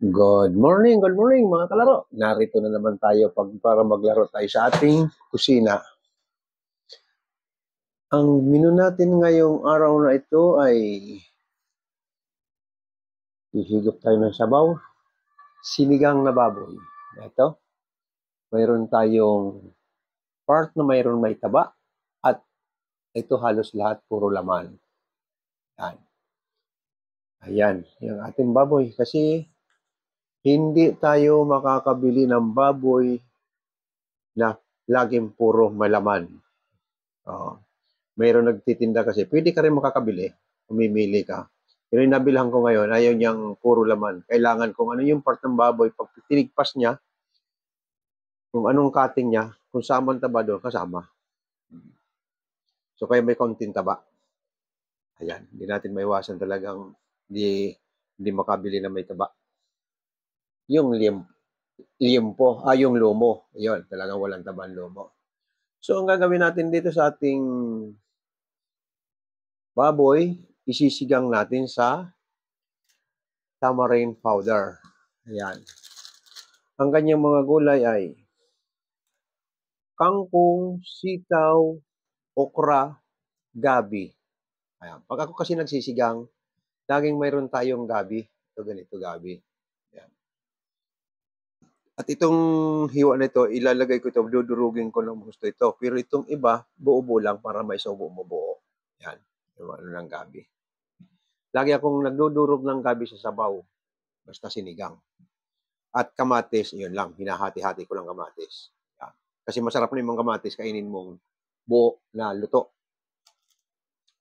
Good morning mga kalaro. Narito na naman tayo para maglaro tayo sa ating kusina. Ang menu natin ngayong araw na ito ay hihigop tayo ng sabaw, sinigang na baboy. Ito, mayroon tayong part na mayroon may taba at ito halos lahat puro laman. Yan. Ayan, yung ating baboy kasi hindi tayo makakabili ng baboy na laging puro malaman. Mayroon nagtitinda kasi, pwede ka rin makakabili, umimili ka. Pero yung nabilhan ko ngayon, ayaw niyang puro laman. Kailangan kung ano yung part ng baboy, pag tinigpas niya, kung anong cutting niya, kung saan taba doon, kasama. So, kaya may konting taba. Ayan, hindi natin maiwasan talagang hindi makabili na may taba. Yung yung lumo. Yun, talagang walang taba ang lumo. So, ang gagawin natin dito sa ating baboy, isisigang natin sa tamarind powder. Ayan. Ang kanyang mga gulay ay kangkong, sitaw, okra, gabi. Ayan. Pag ako kasi nagsisigang, laging mayroon tayong gabi. Ito ganito gabi. Ayan. At itong hiwa na ito, ilalagay ko ito, dudurugin ko ng gusto ito. Pero itong iba, buo-buo lang para may subo mo buo. Yan. Yung ano ng gabi. Lagi akong nagdudurog ng gabi sa sabaw. Basta sinigang. At kamatis, yun lang. Hinahati-hati ko lang kamatis. Yan. Kasi masarap na yung mga kamatis, kainin mong buo na luto.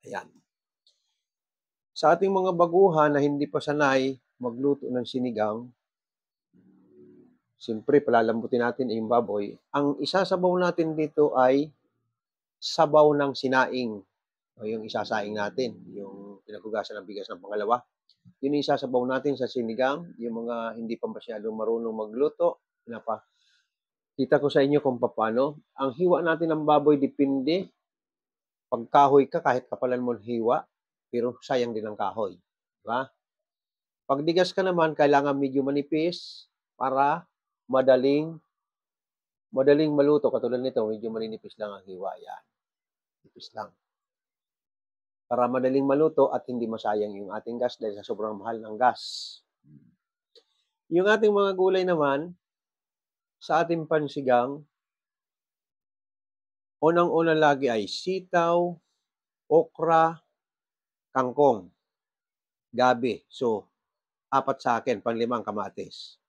Ayan. Sa ating mga baguhan na hindi pa sanay magluto ng sinigang, siyempre palalambutin natin yung baboy. Ang isasabaw natin dito ay sabaw ng sinaing. O yung isasaing natin, yung pinaghugasan ng bigas ng pangalawa. Yun yung isasabaw natin sa sinigang. Yung mga hindi pa masyadong marunong magluto, kita ko sa inyo kung paano. Ang hiwa natin ng baboy depende. Pag kahoy ka, kahit kapalan mo hiwa, pero sayang din ang kahoy. Diba? Pag digas ka naman, kailangan medyo manipis para madaling maluto. Katulad nito, medyo maninipis lang ang hiwa. Yan. Nipis lang. Para madaling maluto at hindi masayang yung ating gas dahil sa sobrang mahal ng gas. Yung ating mga gulay naman, sa ating pansigang, unang-una lagi ay sitaw, okra, kangkong, gabi. So, 4 sa akin, pang-5 kamatis.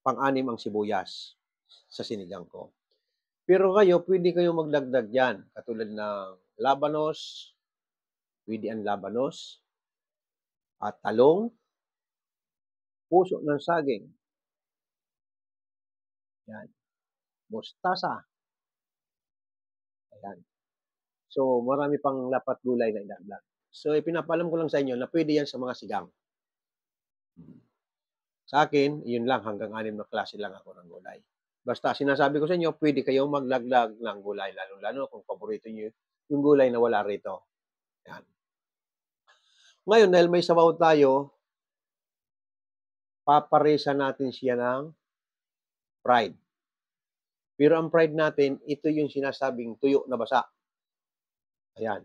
Pang-6 ang sibuyas sa sinigang ko. Pero kayo, pwede kayong magdagdag yan. Katulad ng labanos, pwede ang labanos, at talong, puso ng saging. Yan. Mustasa. Ayan. So, marami pang lapat gulay na idagdag. So, ipinapalam ko lang sa inyo na pwede yan sa mga sigang. Sa akin, yun lang, hanggang 6 na klase lang ako ng gulay. Basta sinasabi ko sa inyo, pwede kayong maglaglag ng gulay, lalo-lalo kung paborito nyo yung gulay na wala rito. Yan. Ngayon, dahil may sabaw tayo, paparesa natin siya ng fried. Pero ang fried natin, ito yung sinasabing tuyo na basa. Ayan.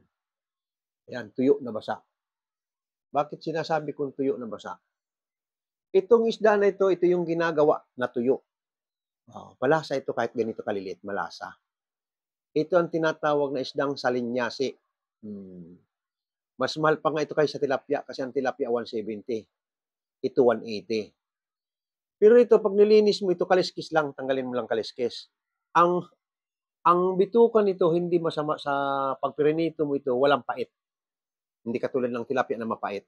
Ayan, tuyo na basa. Bakit sinasabi kong tuyo na basa? Itong isda na ito yung ginagawa na tuyo. Malasa ito kahit ganito kaliliit, malasa. Ito ang tinatawag na isdang salinyasi. Mas mahal pa nga ito kaysa tilapia kasi ang tilapia 170. Ito 180. Pero ito, pag nilinis mo ito, kaliskis lang, tanggalin mo lang kaliskis. Ang bitukan nito, hindi masama sa pagpirinito mo ito, walang pait. Hindi katulad ng tilapia na mapait.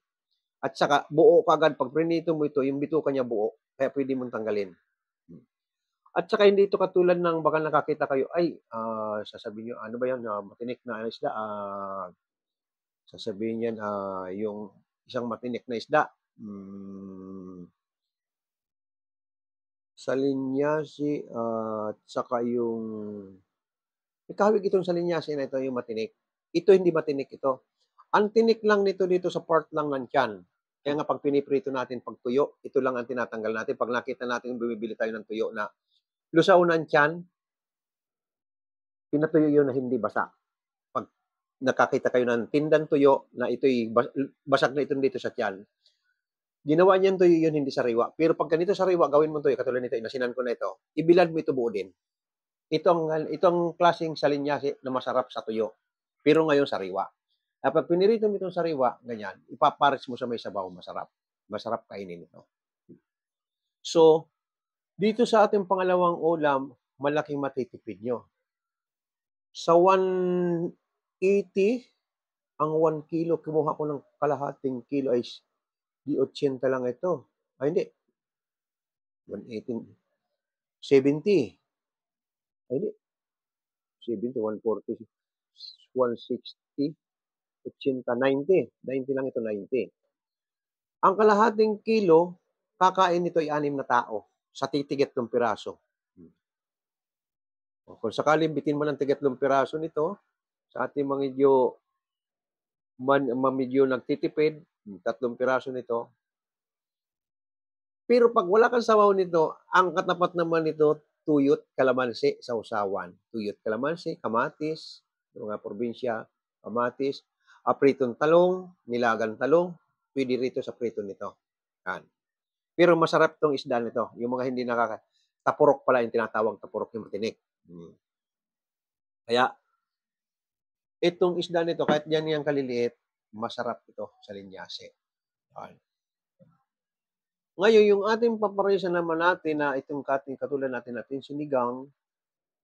At saka, buo kagad, pag prinito mo ito, yung bitukan niya buo, kaya pwede mong tanggalin. At saka, hindi ito katulad ng baka nakakita kayo, ay, sasabihin nyo, ano ba yan, matinik na isda, sasabihin yan, yung isang matinik na isda, salinyasi, at saka yung ikawig itong salinyasi na ito, yung matinik. Ito hindi matinik ito. Ang tinik lang nito dito sa part lang ng tiyan. Kaya nga pag piniprito natin, pag tuyo, ito lang ang tinatanggal natin. Pag nakita natin bumibili tayo ng tuyo na lusaw ng tiyan, pinatuyo yun na hindi basa. Pag nakakita kayo ng tindang tuyo na ito'y basag na ito dito sa tiyan, ginawa niyan tuyo yun, hindi sariwa. Pero pag ganito sariwa, gawin mo tuyo, katulad nito, inasinan ko na ito, ibilad mo ito buo din. Itong klaseng salinyasi na masarap sa tuyo. Pero ngayon sariwa. Kapag pinirito mo itong sariwa, ganyan, ipapares mo sa may sabaw, masarap. Masarap kainin ito. So, dito sa ating pangalawang ulam, malaking matitipid nyo. Sa 180, ang 1 kilo, kumuha ko ng kalahating kilo ay di 80 lang ito. Ay, hindi. 180, 70. Ay, hindi. 70, 140, 160, 80, 90. 90 lang ito, 90. Ang kalahating kilo, kakain nito ay 6 na tao sa titiget ng piraso. Kung sakaling bitin mo ng 3 piraso nito, sa ating mga medyo nagtitipid, 3 piraso nito. Pero pag wala kang sabaw nito, ang katapat naman nito, tuyot, kalamansi, sausawan. Tuyot, kalamansi, kamatis, mga probinsya, kamatis, pritong talong, nilagang talong, pwede rito sa prito nito. Yan. Pero masarap tong isda nito. Yung mga hindi tapurok pala yung tinatawag tapurok yung matinik. Kaya, itong isda nito, kahit yan yung kaliliit, masarap ito sa linyase. Yan. Ngayon, yung ating paparesa naman natin na itong katulad natin sinigang,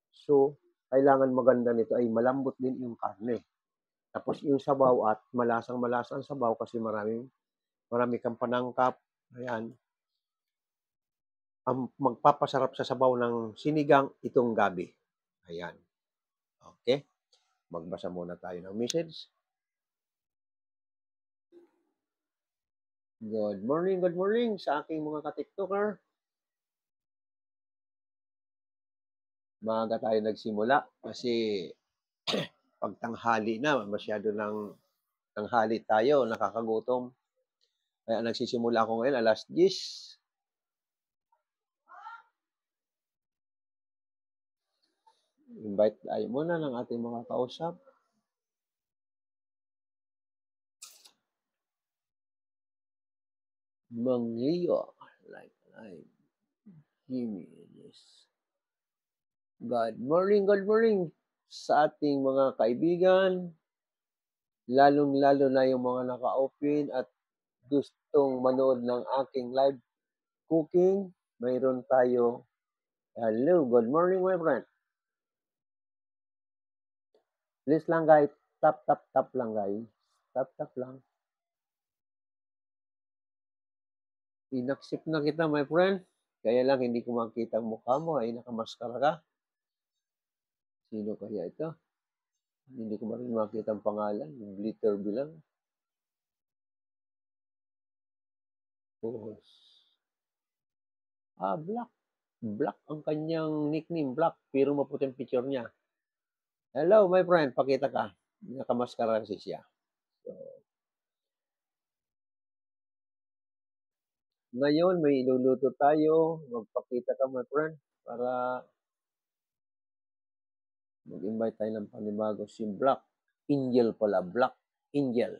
so, kailangan maganda nito ay malambot din yung karne. Tapos yung sabaw at malasang-malasa ang sabaw kasi marami kang panangkap. Ayan. Ang magpapasarap sa sabaw ng sinigang, itong gabi. Ayan. Okay? Magbasa muna tayo ng message. Good morning sa aking mga ka-tiktoker. Maaga tayo nagsimula kasi pag tanghali na, masyado ng tanghali tayo, nakakagutom. Kaya nagsisimula ako ngayon, alas 10. Invite tayo muna ng ating mga kausap. Manglio, like, Jimenez. Good morning sa ating mga kaibigan, lalong-lalo na yung mga naka-open at gustong manood ng aking live cooking. Mayroon tayo. Hello, good morning my friend. Please lang guys, tap lang guys. Tap lang. Inaksip na kita my friend. Kaya lang hindi ko makita ang mukha mo ay nakamaskara ka. Sino kaya ito? Hindi ko rin makita ang pangalan. Glitter bilang. Oh. Black. Black ang kanyang nickname, Black. Pero maputi ang picture niya. Hello, my friend. Pakita ka. Nakamaskara kasi siya. So, ngayon, may iluluto tayo. Magpakita ka, my friend. Para mag-invite tayo ng panibago. Si Black Angel pala. Black Angel.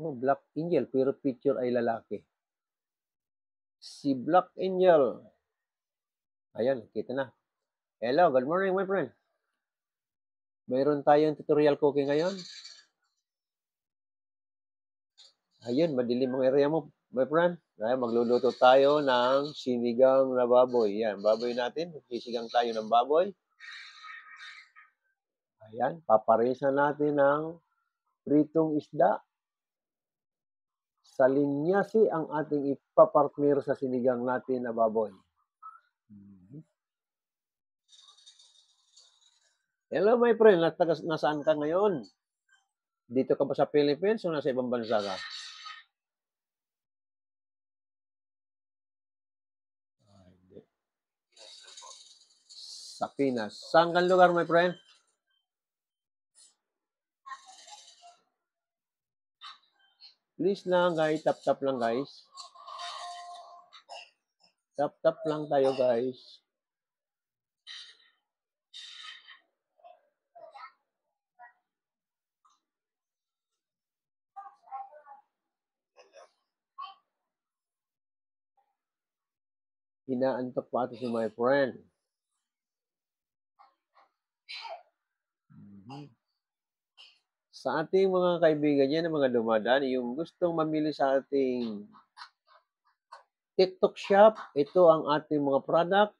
Oh, Black Angel. Pero picture ay lalaki. Si Black Angel. Ayan, kita na. Hello, good morning, my friend. Mayroon tayong tutorial cooking ngayon. Ayun, madilim ang area mo, my friend. Ayan, magluluto tayo ng sinigang na baboy. Yan, baboy natin. Sisigang tayo ng baboy. Ayan, paparisa natin ng pritong isda. Sa linyasi ang ating ipapartner sa sinigang natin na baboy. Hello, my friend. Nasaan ka ngayon? Dito ka ba sa Philippines o nasa ibang bansa ka? Sa Pinas. Saan kang lugar, my friend? Please lang guys, tap-tap lang guys. Tap-tap lang tayo guys. Inaantok pa ito si my friend. Sa ating mga kaibigan yan, mga dumadaan, yung gustong mamili sa ating TikTok shop, ito ang ating mga product.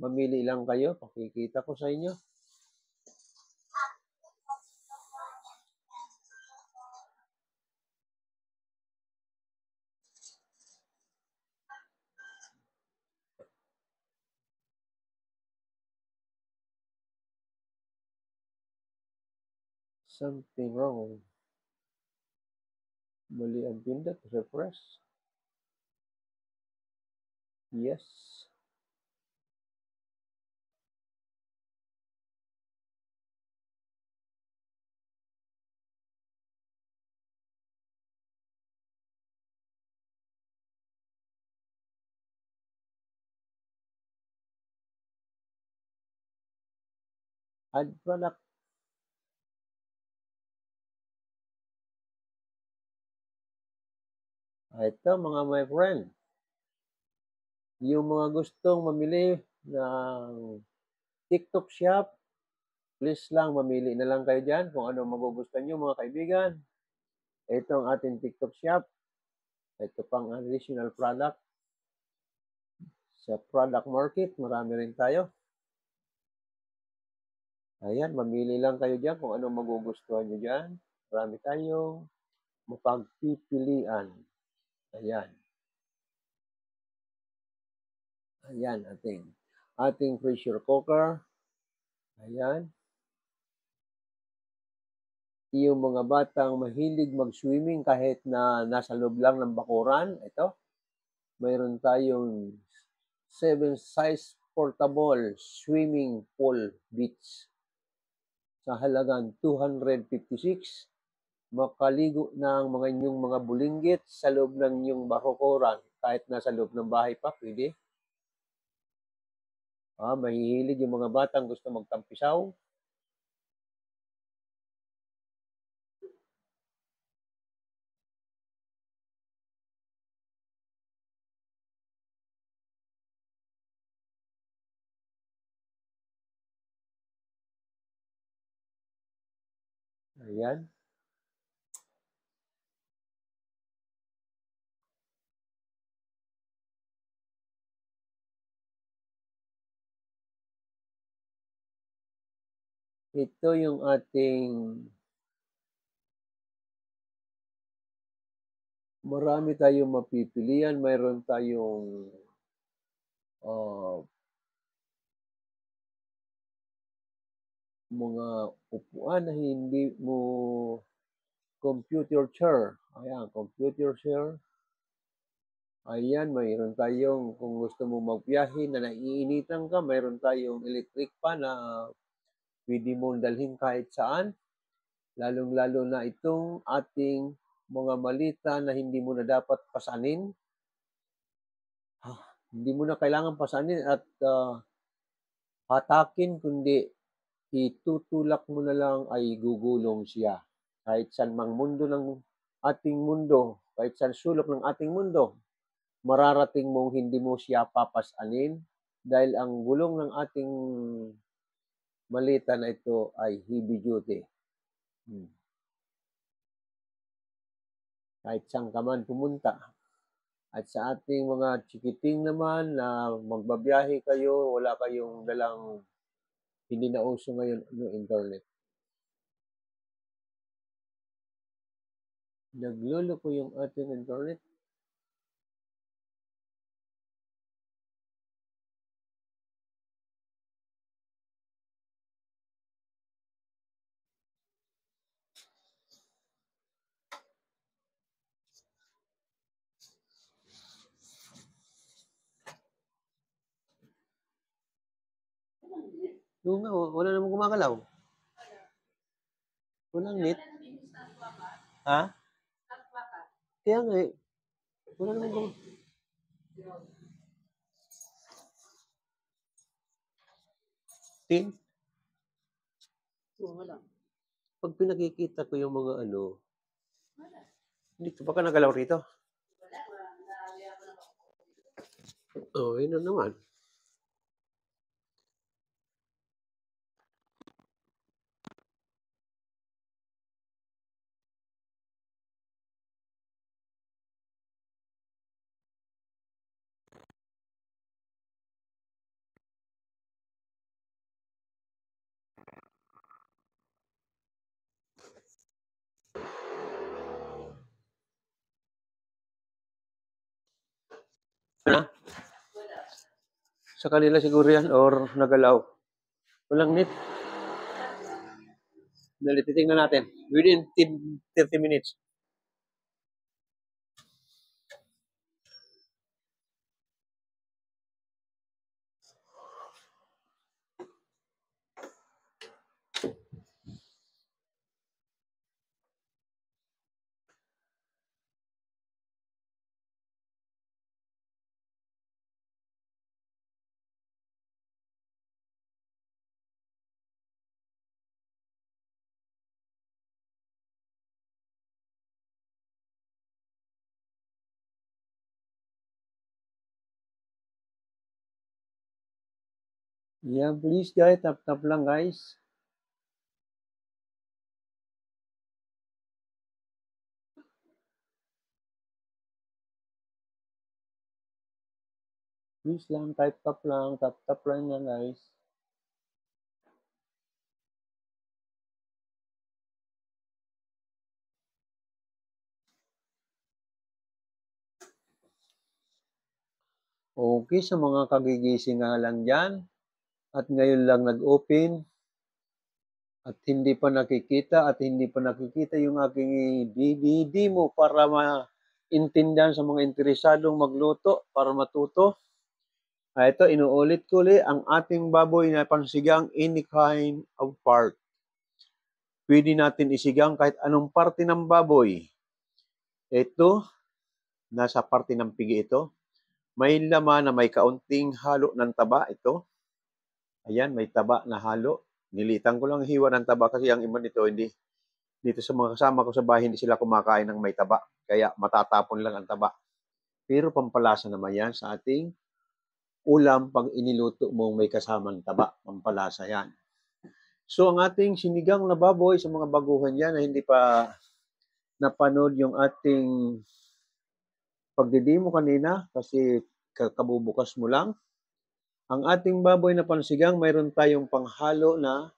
Mamili lang kayo, pakikita ko sa inyo. Something wrong. Mali ang pindot, refresh. Yes. Add product. Ito mga my friend. Yung mga gustong mamili ng TikTok shop, please lang mamili na lang kayo dyan kung ano magugustuhan nyo mga kaibigan. Ito ang ating TikTok shop. Ito pang additional product. Sa product market, marami rin tayo. Ayan, mamili lang kayo dyan kung ano magugustuhan nyo dyan. Marami tayong mapagpipilian. Ayan. Ayan, ating pressure cooker. Ayan. Yung mga batang mahilig mag-swimming kahit na nasa loob lang ng bakuran, ito. Mayroon tayong 7 size portable swimming pool beach sa halagang 256. Makaligo ng mga inyong mga bulinggit sa loob ng inyong bakuran kahit nasa loob ng bahay pa, pwede. Mahihilig yung mga batang gusto magtampisaw. Ayan. Ito yung ating marami tayong mapipilian. Mayroon tayong mga upuan na hindi mo computer chair. Ayan, computer chair. Ayan, mayroon tayong, kung gusto mo magbiyahe na naiinitan ka, mayroon tayong electric fan na pwede mo dalhin kahit saan. Lalong-lalo na itong ating mga malita na hindi mo na dapat pasanin. Hindi mo na kailangan pasanin at hatakin, kundi itutulak mo na lang ay gugulong siya. Kahit saan mang mundo ng ating mundo, kahit saan sulok ng ating mundo, mararating mong hindi mo siya papasanin dahil ang gulong ng ating malita na ito ay heavy duty. Kahit saan ka man pumunta. At sa ating mga chikiting naman na magbabiyahe kayo, wala kayong dalang hindi na uso ngayon ng internet. Nagluloko yung ating internet. Doon nga, wala namang gumagalaw. Walang net. Ha? Kaya nga eh, wala naman bang... Tin, wala. Pag pinakikita ko yung mga ano, dito, baka nagalaw rito. Oh, yun na naman. Ano? Sa kanila siguro yan or nagalaw. Walang net. Dali, titingnan natin. Within 30 minutes. Yeah, please guys, tap-tap lang guys. Please lang, tap-tap lang yan guys. Okay, sa mga kagigising nga lang dyan, at ngayon lang nag-open, at hindi pa nakikita yung aking DVD mo para maintindihan sa mga interesadong magluto, para matuto. Ito, inuulit ko ulit, ang ating baboy na pansigang any kind of part. Pwede natin isigang kahit anong parte ng baboy. Ito, nasa parte ng pigi ito. May laman na may kaunting halo ng taba ito. Ayan, may taba na halo. Nilitan ko lang hiwa ng taba kasi ang iba nito hindi. Dito sa mga kasama ko sa bahay, hindi sila kumakain ng may taba. Kaya matatapon lang ang taba. Pero pampalasa naman yan sa ating ulam pag iniluto mo may kasamang taba. Pampalasa yan. So, ang ating sinigang na baboy sa mga baguhan yan na hindi pa napanood yung ating pagdidimo kanina kasi kabubukas mo lang. Ang ating baboy na pansigang, mayroon tayong panghalo na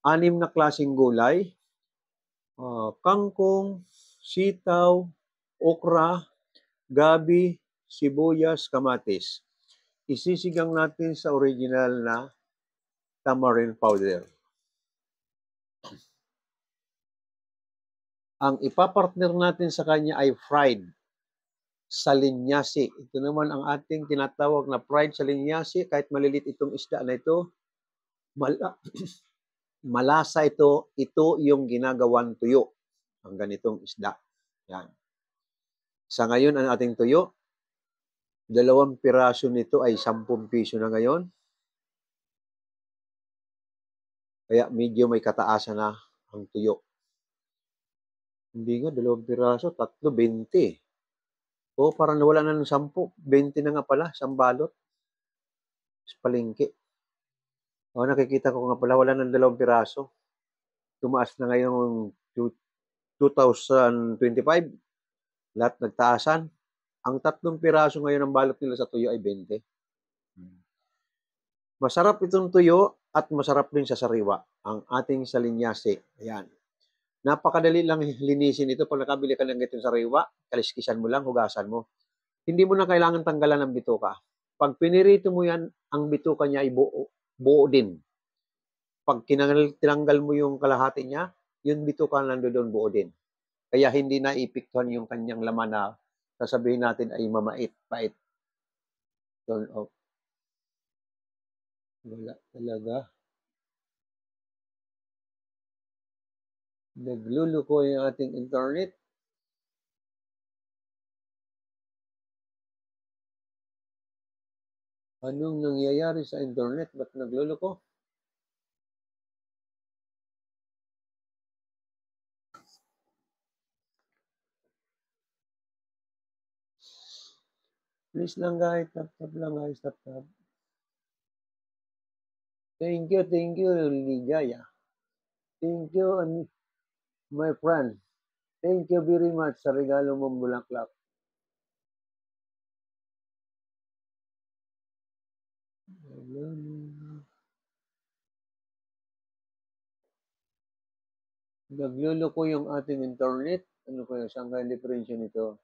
6 na klaseng gulay. Kangkong, sitaw, okra, gabi, sibuyas, kamatis. Isisigang natin sa original na tamarind powder. Ang ipapartner natin sa kanya ay fried salinyasi. Ito naman ang ating tinatawag na fried salinyasi. Kahit malilit itong isda na ito, malasa ito. Ito yung ginagawan tuyo. Ang ganitong isda. Yan. Sa ngayon, ang ating tuyo, 2 piraso nito ay 10 piso na ngayon. Kaya medyo may kataasan na ang tuyo. Hindi nga, 2 piraso, 3, 20. O, parang nawala na ng 10. 20 na nga pala, isang balot. Sa palengke. O, nakikita ko nga pala, wala ng 2 piraso. Tumaas na ngayon 2025. Lahat nagtaasan. Ang 3 piraso ngayon ang balot nila sa tuyo ay 20. Masarap itong tuyo at masarap din sa sariwa. Ang ating salinyasi. Ayan. Napakadali lang linisin ito. Pag nakabili ka ng ganitong sariwa, kaliskisan mo lang, hugasan mo. Hindi mo na kailangan tanggalan ng bituka. Pag pinirito mo yan, ang bituka niya ay buo din. Pag tinanggal mo yung kalahati niya, yung bituka nandoon buo din. Kaya hindi na ipiktuhan yung kanyang laman na sasabihin natin ay mamait, pait. Turn off. Wala talaga. Nagluluko yung ating internet. Anong nangyayari sa internet? Ba't nagloloko? Please lang guys, tap lang guys, tap. Thank you, Ligaya. Thank you, my friend. Thank you very much sa regalo mong bulaklak. Nagluloko yung ating internet. Ano kaya? Saan kaya diferensya nito?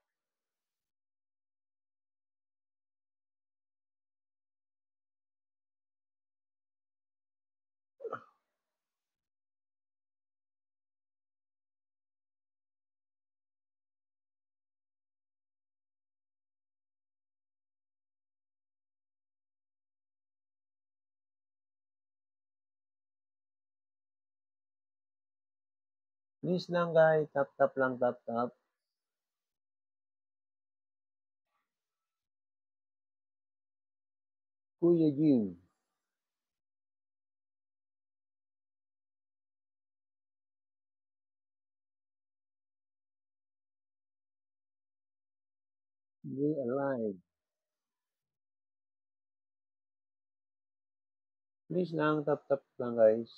Please lang guys, tap lang, tap. Kuya Jim. Be alive. Please lang, tap lang guys.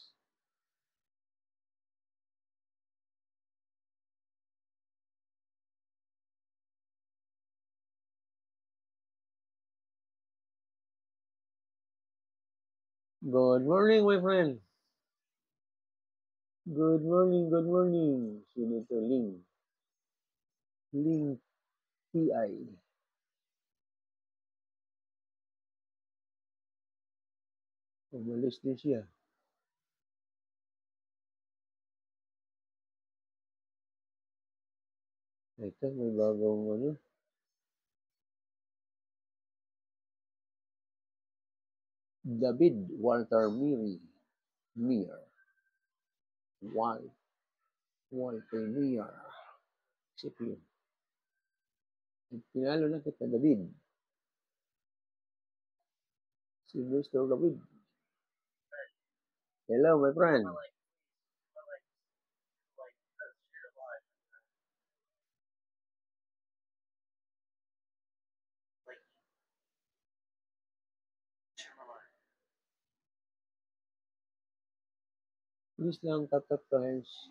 Good morning, my friend. Good morning. Sino ito? Ling TI. Umalis din siya. Ito, may bagong ano. David Walter Mir. Walter Mir. Isip yun. Pinalo na kita, David. Si Mr. David. Hello, my friend. Please lang, tap guys.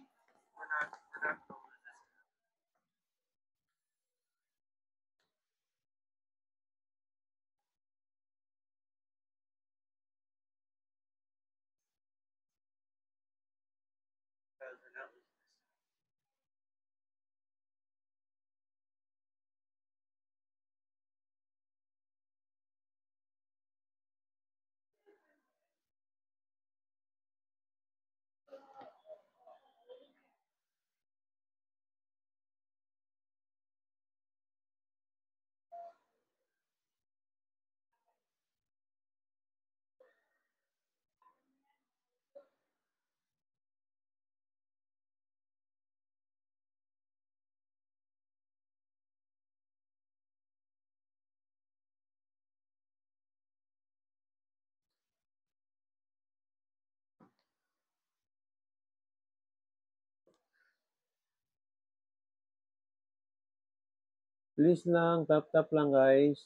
Please lang, tap lang guys.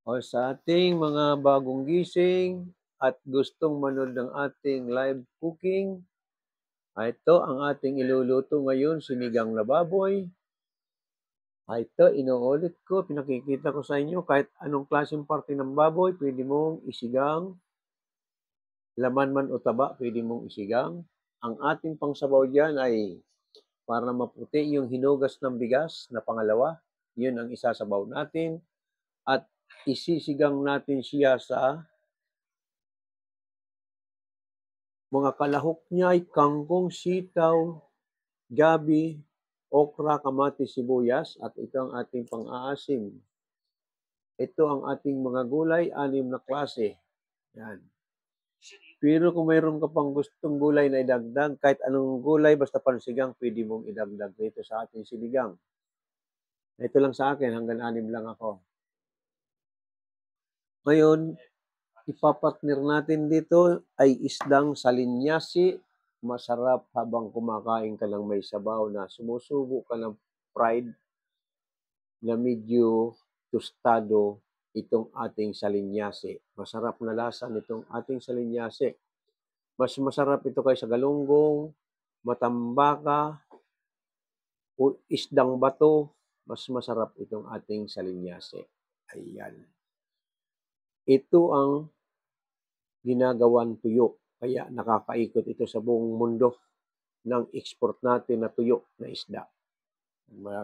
O sa ating mga bagong gising at gustong manood ng ating live cooking, ito ang ating iluluto ngayon, sinigang na baboy. Ito, inuulit ko, pinakikita ko sa inyo, kahit anong klaseng parte ng baboy, pwede mong isigang, laman man o taba, pwede mong isigang. Ang ating pangsabaw dyan ay para maputi yung hinugas ng bigas na pangalawa. Yun ang isasabaw natin. At isisigang natin siya sa mga kalahok niya ay kangkong, sitaw, gabi, okra, kamatis, sibuyas, at ito ang ating pang-aasim. Ito ang ating mga gulay, 6 na klase. Yan. Pero kung mayroon ka pang gustong gulay na idagdag, kahit anong gulay, basta pansigang, pwede mong idagdag dito sa ating sinigang. Ito lang sa akin, hanggang 6 lang ako. Ngayon, ipapartner natin dito ay isdang salinyasi. Masarap habang kumakain ka ng may sabaw na sumusubo ka ng fried na medyo tostado itong ating salinyasi. Masarap na lasa nitong ating salinyasi. Mas masarap ito kaysa galunggong, matambaka, o isdang bato. Mas masarap itong ating salinyasi. Ayan. Ito ang ginagawang tuyo. Kaya nakakaikot ito sa buong mundo ng export natin na tuyo na isda.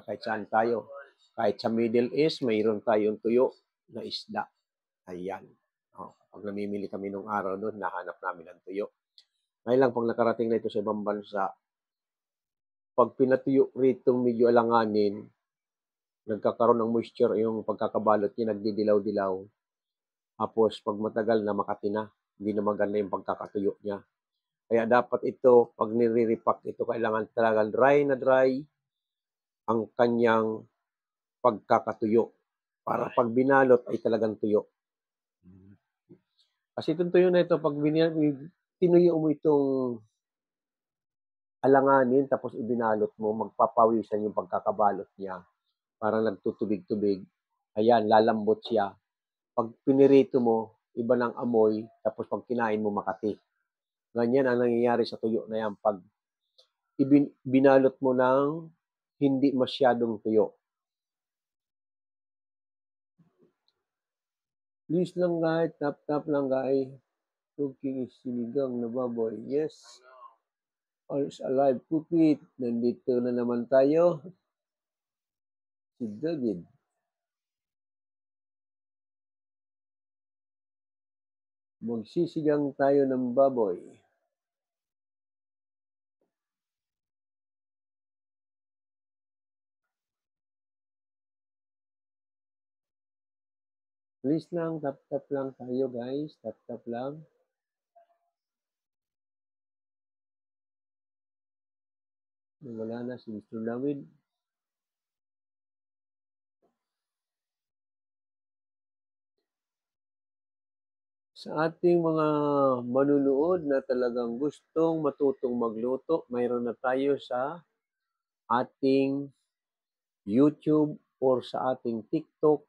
Kahit saan tayo. Kahit sa Middle East, mayroon tayong tuyo na isda. Ayan. Pag namimili kami nung araw doon, nahanap namin ang tuyo. Ngayon lang, pag nakarating na ito sa ibang bansa, pag pinatuyo rito medyo alanganin, nagkakaroon ng moisture yung pagkakabalot niya, nagdidilaw-dilaw. Tapos, pag matagal na makati na, hindi na maganda yung pagkakatuyo niya. Kaya dapat ito, pag nire-repack ito, kailangan talagang dry na dry ang kanyang pagkakatuyo. Para pag binalot ay talagang tuyo. Kasi itong tuyo na ito, pag tinuyo mo itong alanganin, tapos ibinalot mo, magpapawisan yung pagkakabalot niya. Parang nagtutubig-tubig. Ayan, lalambot siya. Pag pinirito mo, iba ng amoy, tapos pag kinain mo, makati. Ganyan ang nangyayari sa tuyo na yan pag binalot mo ng hindi masyadong tuyo. Please lang guys, tap lang guys. Cooking is sinigang na baboy. Yes. All's alive, cook it. Nandito na naman tayo. Si David. Magsisigang tayo ng baboy. Please lang, tap lang tayo guys. Tap lang. Wala na si Mr. David. Sa ating mga manunood na talagang gustong matutong magluto, mayroon na tayo sa ating YouTube or sa ating TikTok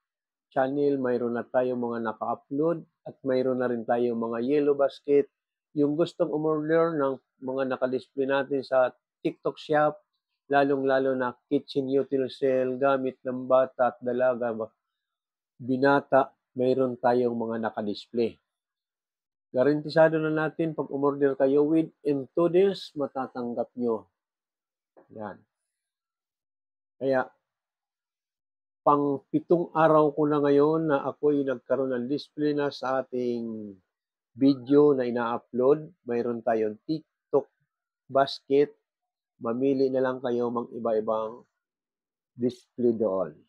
channel. Mayroon na tayo mga naka-upload at mayroon na rin tayo mga yellow basket. Yung gustong umorder ng mga naka-display natin sa TikTok shop, lalong-lalo na kitchen utensil, gamit ng bata at dalaga, binata, mayroon tayong mga naka-display. Garantisado na natin pag umorder kayo within 2 days, matatanggap nyo. Yan. Kaya, pang 7 araw ko na ngayon na ako'y nagkaroon ng display na sa ating video na ina-upload. Mayroon tayong TikTok basket. Mamili na lang kayo mga iba-ibang display doon.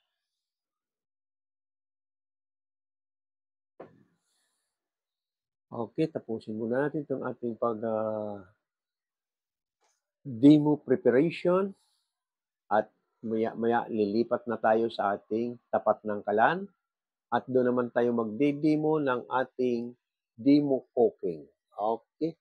Okay, tapusin muna natin itong ating demo preparation at maya lilipat na tayo sa ating tapat ng kalan at doon naman tayo magde-demo ng ating demo cooking. Okay.